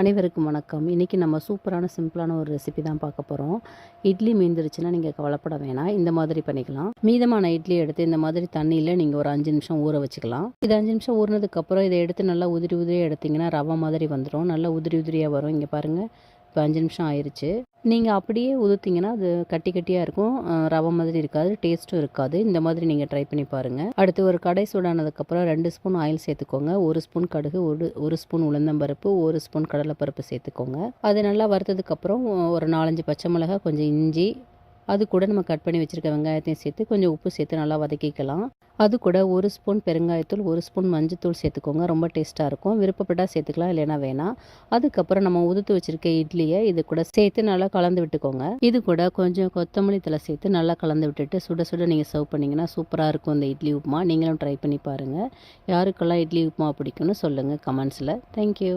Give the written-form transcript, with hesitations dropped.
அனைவருக்கும் வணக்கம். இன்றைக்கி நம்ம சூப்பரான சிம்பிளான ஒரு ரெசிபி தான் பார்க்க போகிறோம். இட்லி மீந்துருச்சுன்னா நீங்கள் கவலைப்பட வேணாம். இந்த மாதிரி பண்ணிக்கலாம். மீதமான இட்லி எடுத்து இந்த மாதிரி தண்ணியில் நீங்கள் ஒரு 5 நிமிஷம் ஊற வச்சுக்கலாம். இது 5 நிமிஷம் ஊறினதுக்கப்புறம் இதை எடுத்து நல்லா உதிரி உதிரியாக எடுத்திங்கன்னா ரவை மாதிரி வந்துடும். நல்லா உதிரி உதிரியாக வரும். இங்கே பாருங்கள், இப்போ 5 நிமிஷம் ஆயிடுச்சு. நீங்கள் அப்படியே உதுத்திங்கன்னா அது கட்டி கட்டியாக இருக்கும், ரவை மாதிரி இருக்காது, டேஸ்ட்டும் இருக்காது. இந்த மாதிரி நீங்கள் ட்ரை பண்ணி பாருங்கள். அடுத்து ஒரு கடை சூடானதுக்கப்புறம் 2 ஸ்பூன் ஆயில் சேர்த்துக்கோங்க. 1 ஸ்பூன் கடுகு, ஒரு ஸ்பூன் உளுந்தம்பருப்பு, 1 ஸ்பூன் கடலைப்பருப்பு சேர்த்துக்கோங்க. அது நல்லா வறுத்ததுக்கப்புறம் ஒரு 4-5 பச்சை மிளகாய், கொஞ்சம் இஞ்சி, அது கூட நம்ம கட் பண்ணி வச்சுருக்க வெங்காயத்தையும் சேர்த்து கொஞ்சம் உப்பு சேர்த்து நல்லா வதக்கிக்கலாம். அது கூட 1 ஸ்பூன் பெருங்காயத்தூள், 1 ஸ்பூன் மஞ்சத்தூள் சேர்த்துக்கோங்க. ரொம்ப டேஸ்ட்டாக இருக்கும். விருப்பப்பட்டால் சேர்த்துக்கலாம், இல்லைனா வேணாம். அதுக்கப்புறம் நம்ம உதுத்து வச்சுருக்க இட்லியை இது கூட சேர்த்து நல்லா கலந்து விட்டுக்கோங்க. இது கூட கொஞ்சம் கொத்தமல்லி தழை சேர்த்து நல்லா கலந்து விட்டுட்டு சுட சுட நீங்கள் சர்வ் பண்ணிங்கன்னா சூப்பராக இருக்கும் இந்த இட்லி உப்புமா. நீங்களும் ட்ரை பண்ணி பாருங்கள். யாருக்கெல்லாம் இட்லி உப்புமா பிடிக்கும்னு சொல்லுங்கள் கமெண்ட்ஸில். தேங்க்யூ.